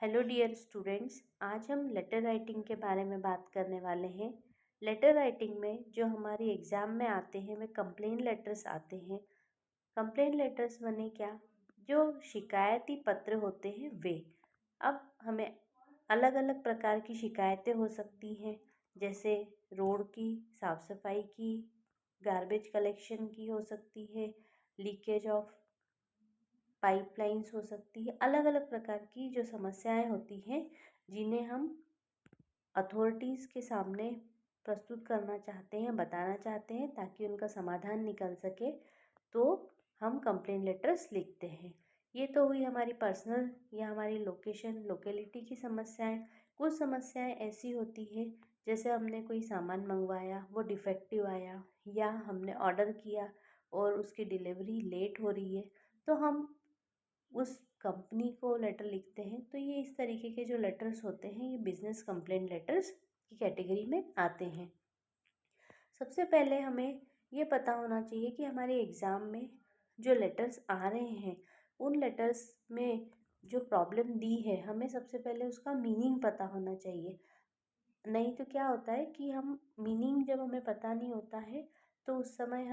Hello dear students, आज हम letter writing के बारे में बात करने वाले हैं। लेटर राइटिंग में जो हमारी एग्ज़ाम में आते हैं वे कंप्लेन लेटर्स आते हैं। कंप्लेन लेटर्स बने क्या, जो शिकायती पत्र होते हैं वे। अब हमें अलग अलग प्रकार की शिकायतें हो सकती हैं, जैसे रोड की, साफ़ सफाई की, गार्बेज कलेक्शन की हो सकती है, लीकेज ऑफ पाइपलाइंस हो सकती है। अलग अलग प्रकार की जो समस्याएं होती हैं जिन्हें हम अथॉरिटीज़ के सामने प्रस्तुत करना चाहते हैं, बताना चाहते हैं ताकि उनका समाधान निकल सके, तो हम कंप्लेन लेटर्स लिखते हैं। ये तो हुई हमारी पर्सनल या हमारी लोकेलिटी की समस्याएं। कुछ समस्याएं ऐसी होती है, जैसे हमने कोई सामान मंगवाया, वो डिफेक्टिव आया, या हमने ऑर्डर किया और उसकी डिलीवरी लेट हो रही है, तो हम उस कंपनी को लेटर लिखते हैं। तो ये इस तरीके के जो लेटर्स होते हैं ये बिजनेस कंप्लेंट लेटर्स की कैटेगरी में आते हैं। सबसे पहले हमें ये पता होना चाहिए कि हमारे एग्ज़ाम में जो लेटर्स आ रहे हैं उन लेटर्स में जो प्रॉब्लम दी है हमें सबसे पहले उसका मीनिंग पता होना चाहिए। नहीं तो क्या होता है कि हम मीनिंग जब हमें पता नहीं होता है तो उस समय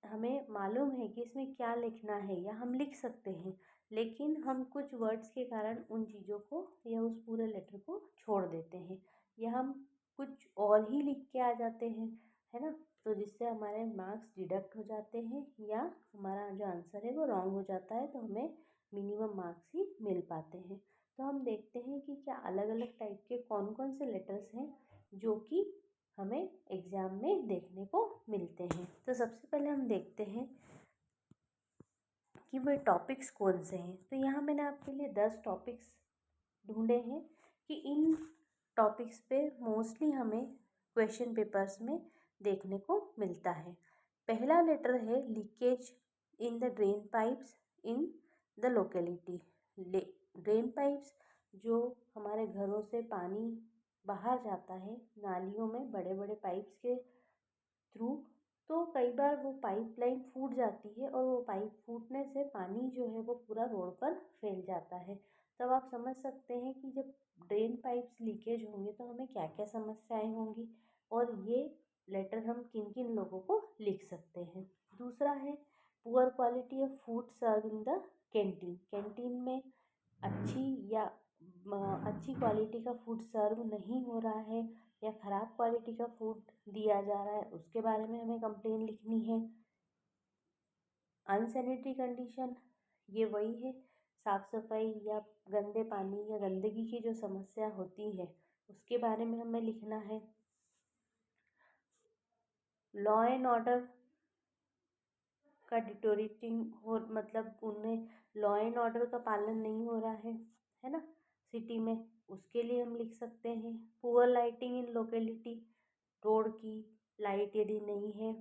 हमें मालूम है कि इसमें क्या लिखना है या हम लिख सकते हैं, लेकिन हम कुछ वर्ड्स के कारण उन चीज़ों को या उस पूरे लेटर को छोड़ देते हैं, या हम कुछ और ही लिख के आ जाते हैं, है ना। तो जिससे हमारे मार्क्स डिडक्ट हो जाते हैं या हमारा जो आंसर है वो रॉन्ग हो जाता है, तो हमें मिनिमम मार्क्स ही मिल पाते हैं। तो हम देखते हैं कि क्या अलग अलग टाइप के कौन कौन से लेटर्स हैं जो कि हमें एग्ज़ाम में देखने को मिलते हैं। तो सबसे पहले हम देखते हैं कि वे टॉपिक्स कौन से हैं। तो यहाँ मैंने आपके लिए 10 टॉपिक्स ढूंढे हैं कि इन टॉपिक्स पे मोस्टली हमें क्वेश्चन पेपर्स में देखने को मिलता है। पहला लेटर है leakage in the drain pipes in the locality. Drain pipes जो हमारे घरों से पानी बाहर जाता है नालियों में बड़े बड़े पाइप्स के थ्रू, तो कई बार वो पाइपलाइन फूट जाती है और वो पाइप फूटने से पानी जो है वो पूरा रोड पर फैल जाता है। तब आप समझ सकते हैं कि जब ड्रेन पाइप्स लीकेज होंगे तो हमें क्या क्या समस्याएं होंगी, और ये लेटर हम किन किन लोगों को लिख सकते हैं। दूसरा है poor quality of food serve in the canteen. Canteen में अच्छी या अच्छी क्वालिटी का फूड सर्व नहीं हो रहा है या ख़राब क्वालिटी का फूड दिया जा रहा है, उसके बारे में हमें कंप्लेन लिखनी है। अनसैनिटरी कंडीशन, ये वही है साफ़ सफाई या गंदे पानी या गंदगी की जो समस्या होती है उसके बारे में हमें लिखना है। लॉ एंड ऑर्डर का डिटोरेटिंग हो, मतलब उनमें लॉ एंड ऑर्डर का पालन नहीं हो रहा है ना, सिटी में, उसके लिए हम लिख सकते हैं। पुअर लाइटिंग इन लोकेलिटी, रोड की लाइट यदि नहीं है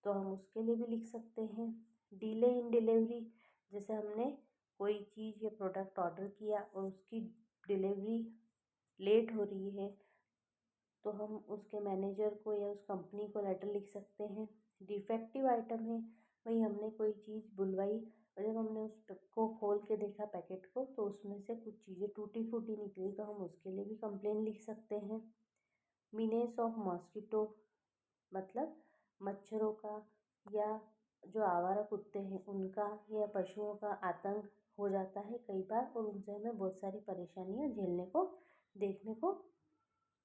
तो हम उसके लिए भी लिख सकते हैं। डिले इन डिलीवरी, जैसे हमने कोई चीज़ या प्रोडक्ट ऑर्डर किया और उसकी डिलीवरी लेट हो रही है तो हम उसके मैनेजर को या उस कंपनी को लेटर लिख सकते हैं। डिफेक्टिव आइटम है, वही हमने कोई चीज़ बुलवाई और जब हमने उसको खोल के देखा पैकेट को तो उसमें से कुछ चीज़ें टूटी फूटी निकली, तो हम उसके लिए भी कंप्लेन लिख सकते हैं। मीनेस ऑफ मॉस्किटो, मतलब मच्छरों का या जो आवारा कुत्ते हैं उनका या पशुओं का आतंक हो जाता है कई बार, और उनसे हमें बहुत सारी परेशानियां झेलने को देखने को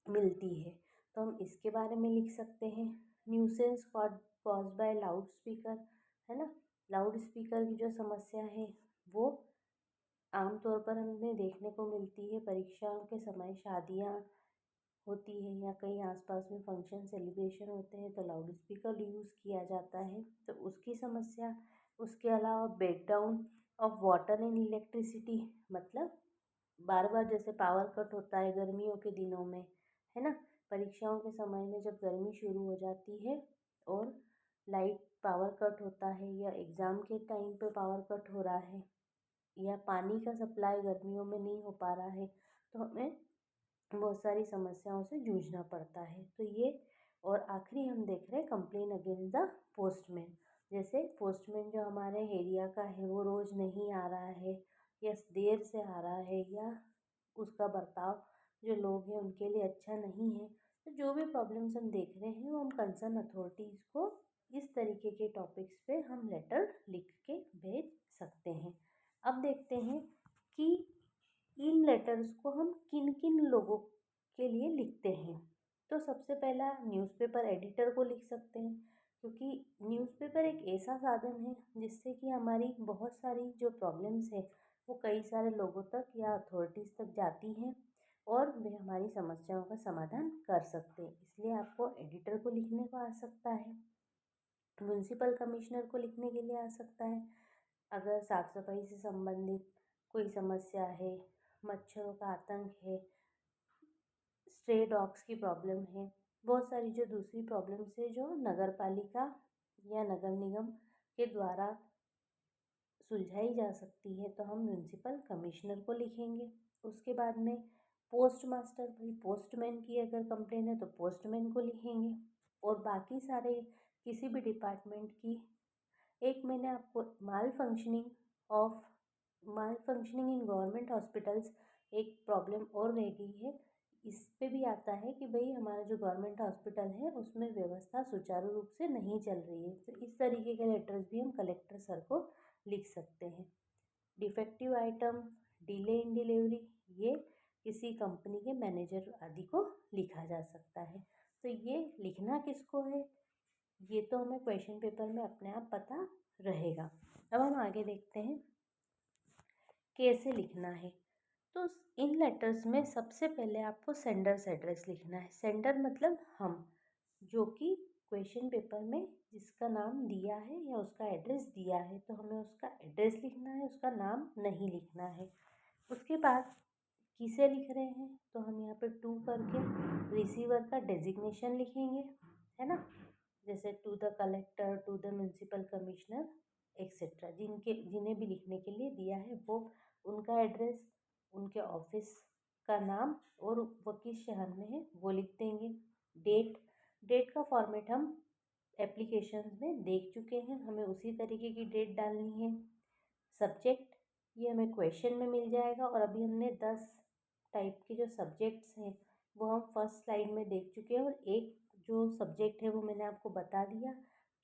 मिलती है, तो हम इसके बारे में लिख सकते हैं। Nuisance cause by loud speaker, है ना। लाउड स्पीकर की जो समस्या है वो आमतौर पर हमें देखने को मिलती है परीक्षाओं के समय, शादियाँ होती है या कहीं आसपास में फंक्शन सेलिब्रेशन होते हैं तो लाउड स्पीकर यूज़ किया जाता है, तो उसकी समस्या। उसके अलावा breakdown of water and electricity, मतलब बार बार जैसे पावर कट होता है गर्मियों के दिनों में, है ना, परीक्षाओं के समय में जब गर्मी शुरू हो जाती है और लाइट पावर कट होता है या एग्ज़ाम के टाइम पे पावर कट हो रहा है या पानी का सप्लाई गर्मियों में नहीं हो पा रहा है, तो हमें बहुत सारी समस्याओं से जूझना पड़ता है। तो ये, और आखिरी हम देख रहे हैं कंप्लेन अगेंस्ट द पोस्टमैन। जैसे पोस्टमैन जो हमारे एरिया का है वो रोज़ नहीं आ रहा है या देर से आ रहा है या उसका बर्ताव जो लोग हैं उनके लिए अच्छा नहीं है। तो जो भी प्रॉब्लम्स हम देख रहे हैं वो हम कंसर्न अथॉरिटीज़ को इस तरीके के टॉपिक्स पे हम लेटर लिख के भेज सकते हैं। अब देखते हैं कि इन लेटर्स को हम किन किन लोगों के लिए लिखते हैं। तो सबसे पहला न्यूज़पेपर एडिटर को लिख सकते हैं, क्योंकि न्यूज़पेपर एक ऐसा साधन है जिससे कि हमारी बहुत सारी जो प्रॉब्लम्स है वो कई सारे लोगों तक या अथॉरिटीज़ तक जाती हैं और वे हमारी समस्याओं का समाधान कर सकते हैं। इसलिए आपको एडिटर को लिखने को आ सकता है। म्यूनसिपल कमिश्नर को लिखने के लिए आ सकता है। अगर साफ़ सफाई से संबंधित कोई समस्या है, मच्छरों का आतंक है, स्ट्रे डॉग्स की प्रॉब्लम है, बहुत सारी जो दूसरी प्रॉब्लम्स है जो नगर पालिका या नगर निगम के द्वारा सुलझाई जा सकती है, तो हम म्यूनसिपल कमिश्नर को लिखेंगे। उसके बाद में पोस्ट मास्टर, भाई पोस्टमैन की अगर कंप्लेन है तो पोस्टमैन को लिखेंगे। और बाकी सारे किसी भी डिपार्टमेंट की एक मैंने आपको माल फंक्शनिंग इन गवर्नमेंट हॉस्पिटल्स एक प्रॉब्लम और रह गई है। इस पे भी आता है कि भाई हमारा जो गवर्नमेंट हॉस्पिटल है उसमें व्यवस्था सुचारू रूप से नहीं चल रही है। तो इस तरीके के लेटर्स भी हम कलेक्टर सर को लिख सकते हैं। Defective item, delay in delivery, ये किसी कंपनी के मैनेजर आदि को लिखा जा सकता है। तो ये लिखना किसको है ये तो हमें क्वेश्चन पेपर में अपने आप पता रहेगा। अब हम आगे देखते हैं कैसे लिखना है। तो इन लेटर्स में सबसे पहले आपको सेंडर्स एड्रेस लिखना है। सेंडर मतलब हम, जो कि क्वेश्चन पेपर में जिसका नाम दिया है या उसका एड्रेस दिया है तो हमें उसका एड्रेस लिखना है, उसका नाम नहीं लिखना है। उसके बाद किसे लिख रहे हैं तो हम यहाँ पर टू करके रिसीवर का डेजिग्नेशन लिखेंगे, है ना। जैसे to the collector, to the municipal commissioner etcetera, जिन्हें भी लिखने के लिए दिया है वो उनका एड्रेस, उनके ऑफिस का नाम और वो किस शहर में है वो लिख देंगे। डेट का फॉर्मेट हम एप्लीकेशन में देख चुके हैं, हमें उसी तरीके की डेट डालनी है। सब्जेक्ट, ये हमें क्वेश्चन में मिल जाएगा और अभी हमने 10 टाइप के जो सब्जेक्ट्स हैं वो हम फर्स्ट स्लाइड में देख चुके हैं। और एक जो सब्जेक्ट है वो मैंने आपको बता दिया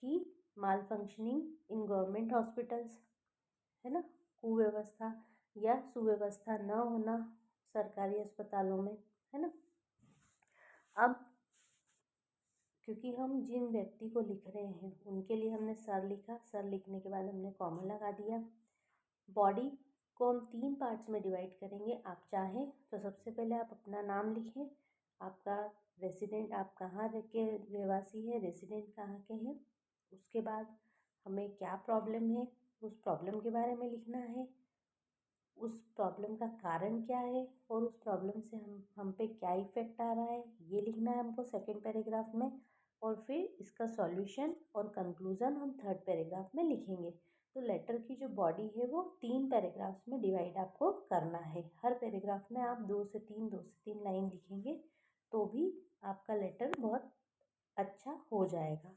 कि माल फंक्शनिंग इन गवर्नमेंट हॉस्पिटल्स, है ना, कुव्यवस्था या सुव्यवस्था न होना सरकारी अस्पतालों में, है ना। अब क्योंकि हम जिन व्यक्ति को लिख रहे हैं उनके लिए हमने सर लिखा, सर लिखने के बाद हमने कॉमा लगा दिया। बॉडी को हम 3 पार्ट्स में डिवाइड करेंगे। आप चाहें तो सबसे पहले आप अपना नाम लिखें, आपका रेसिडेंट, आप कहाँ के रहवासी है, रेसिडेंट कहाँ के हैं। उसके बाद हमें क्या प्रॉब्लम है उस प्रॉब्लम के बारे में लिखना है, उस प्रॉब्लम का कारण क्या है और उस प्रॉब्लम से हम पे क्या इफ़ेक्ट आ रहा है ये लिखना है हमको सेकंड पैराग्राफ में। और फिर इसका सॉल्यूशन और कंक्लूज़न हम थर्ड पैराग्राफ में लिखेंगे। तो लेटर की जो बॉडी है वो 3 पैराग्राफ्स में डिवाइड आपको करना है। हर पैराग्राफ में आप 2 से 3 लाइन लिखेंगे तो भी आपका लेटर बहुत अच्छा हो जाएगा।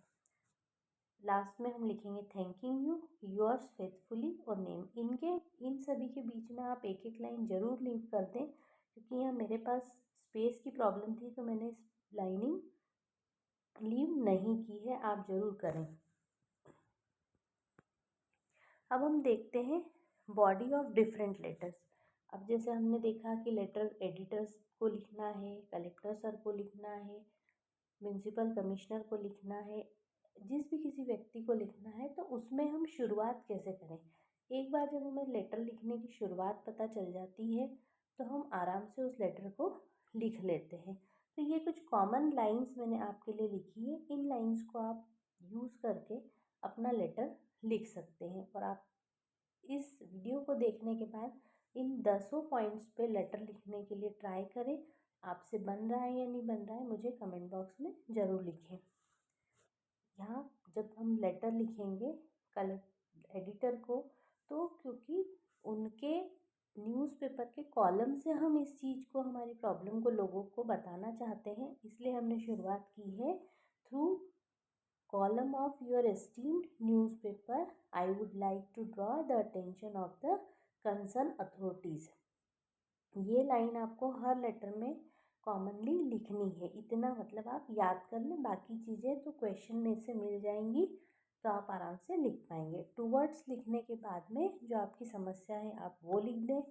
लास्ट में हम लिखेंगे थैंकिंग यू, योर्स फेथफुली और नेम। इन सभी के बीच में आप एक एक लाइन ज़रूर लीव कर दें, क्योंकि यहाँ मेरे पास स्पेस की प्रॉब्लम थी तो मैंने इस लाइनिंग लीव नहीं की है, आप ज़रूर करें। अब हम देखते हैं बॉडी ऑफ डिफरेंट लेटर्स। अब जैसे हमने देखा कि लेटर एडिटर्स को लिखना है, कलेक्टर सर को लिखना है, म्यूनसिपल कमिश्नर को लिखना है, जिस भी किसी व्यक्ति को लिखना है तो उसमें हम शुरुआत कैसे करें। एक बार जब हमें लेटर लिखने की शुरुआत पता चल जाती है तो हम आराम से उस लेटर को लिख लेते हैं। तो ये कुछ कॉमन लाइंस मैंने आपके लिए लिखी है, इन लाइंस को आप यूज़ करके अपना लेटर लिख सकते हैं। और आप इस वीडियो को देखने के बाद इन 10 पॉइंट्स पे लेटर लिखने के लिए ट्राई करें। आपसे बन रहा है या नहीं बन रहा है मुझे कमेंट बॉक्स में ज़रूर लिखें। यहाँ जब हम लेटर लिखेंगे एडिटर को, तो क्योंकि उनके न्यूज़पेपर के कॉलम से हम इस चीज़ को, हमारी प्रॉब्लम को लोगों को बताना चाहते हैं, इसलिए हमने शुरुआत की है through column of your esteemed newspaper I would like to draw the attention of the concern authorities. ये लाइन आपको हर लेटर में कॉमनली लिखनी है। इतना मतलब आप याद कर लें, बाकी चीज़ें तो क्वेश्चन में से मिल जाएंगी, तो आप आराम से लिख पाएंगे। टूवर्ड्स लिखने के बाद में जो आपकी समस्या है आप वो लिख दें।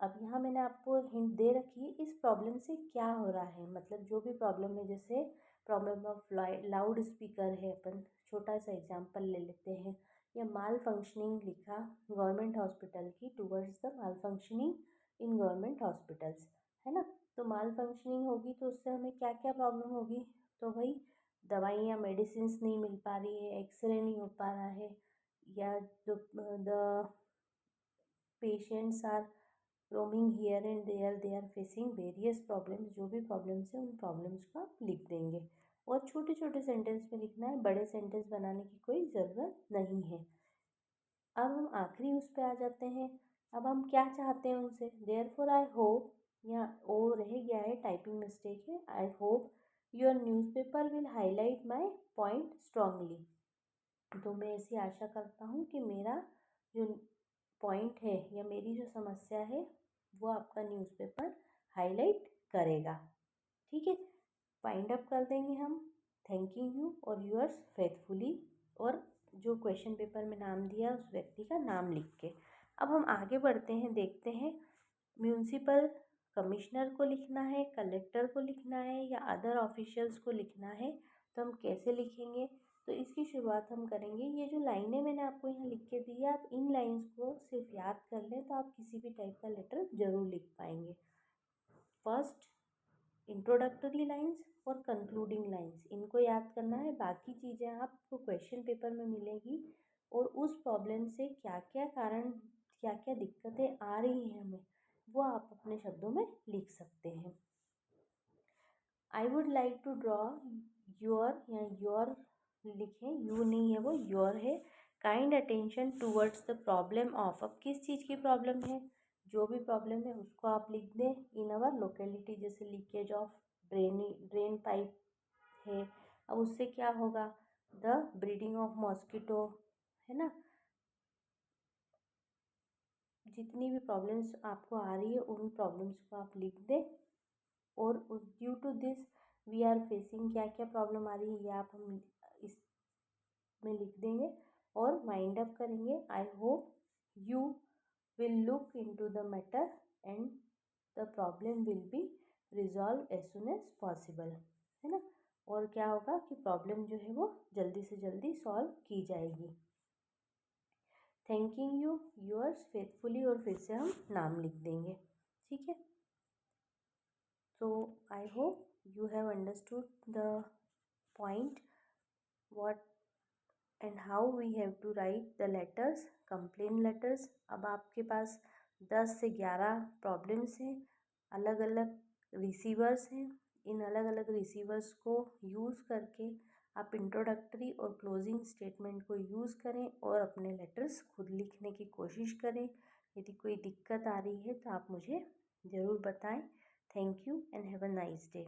अब यहाँ मैंने आपको हिंट दे रखी है इस प्रॉब्लम से क्या हो रहा है, मतलब जो भी प्रॉब्लम है, जैसे प्रॉब्लम ऑफ लाउड स्पीकर है, अपन छोटा सा एग्जांपल ले लेते हैं, या माल फंक्शनिंग लिखा गवर्नमेंट हॉस्पिटल की, towards the mall functioning in government hospitals, है ना। तो माल फंक्शनिंग होगी तो उससे हमें क्या क्या प्रॉब्लम होगी, तो भाई दवाइयाँ मेडिसिन नहीं मिल पा रही है, एक्सरे नहीं हो पा रहा है, या जो the patients are roaming here and there, they are facing various problems, जो भी प्रॉब्लम्स हैं उन प्रॉब्लम्स को आप लिख देंगे। और छोटे छोटे सेंटेंस में लिखना है, बड़े सेंटेंस बनाने की कोई ज़रूरत नहीं है। अब हम आखिरी उस पे आ जाते हैं। अब हम क्या चाहते हैं उनसे, देयरफॉर आई होप, या ओ रह गया है, टाइपिंग मिस्टेक है, I hope your newspaper will highlight my point strongly. तो मैं ऐसी आशा करता हूँ कि मेरा जो पॉइंट है या मेरी जो समस्या है वो आपका न्यूज़पेपर हाईलाइट करेगा। ठीक है, फाइंड अप कर देंगे हम, थैंकिंग यू और यूअर्स फेथफुली, और जो क्वेश्चन पेपर में नाम दिया उस व्यक्ति का नाम लिख के। अब हम आगे बढ़ते हैं, देखते हैं म्यूनसिपल कमिश्नर को लिखना है, कलेक्टर को लिखना है, या अदर ऑफिशियल्स को लिखना है, तो हम कैसे लिखेंगे। तो इसकी शुरुआत हम करेंगे, ये जो लाइनें मैंने आपको यहाँ लिख के दी है, आप इन लाइंस को सिर्फ याद कर लें तो आप किसी भी टाइप का लेटर ज़रूर लिख पाएंगे। फर्स्ट इंट्रोडक्टरी लाइंस और कंक्लूडिंग लाइंस, इनको याद करना है, बाकी चीज़ें आपको क्वेश्चन पेपर में मिलेगी, और उस प्रॉब्लम से क्या क्या कारण, क्या क्या दिक्कतें आ रही हैं हमें, वो आप अपने शब्दों में लिख सकते हैं। I would like to draw your, या योर लिखें, यू नहीं है वो, योर है, kind attention towards the problem of, अब किस चीज़ की प्रॉब्लम है, जो भी प्रॉब्लम है उसको आप लिख दें, इन अवर लोकेलिटी, जैसे लीकेज ऑफ ड्रेन पाइप है, अब उससे क्या होगा, द ब्रीडिंग ऑफ मॉस्किटो, है ना। जितनी भी प्रॉब्लम्स आपको आ रही है उन प्रॉब्लम्स को आप लिख दें, और due to this we are facing, क्या क्या प्रॉब्लम आ रही है ये आप हम इसमें लिख देंगे, और माइंड अप करेंगे, I hope you will look into the matter and the problem will be resolve as soon as possible, है ना। और क्या होगा कि प्रॉब्लम जो है वो जल्दी से जल्दी सॉल्व की जाएगी। थैंकिंग यू यूअर्स फेथफुली, और फिर से हम नाम लिख देंगे। ठीक है, so I hope you have understood the point, what and how we have to write the letters, complaint letters। अब आपके पास 10 से 11 प्रॉब्लम्स हैं, अलग अलग रिसीवर्स हैं, इन अलग अलग रिसीवर्स को यूज़ करके आप इंट्रोडक्टरी और क्लोजिंग स्टेटमेंट को यूज़ करें और अपने लेटर्स खुद लिखने की कोशिश करें। यदि कोई दिक्कत आ रही है तो आप मुझे ज़रूर बताएं। Thank you and have a nice day.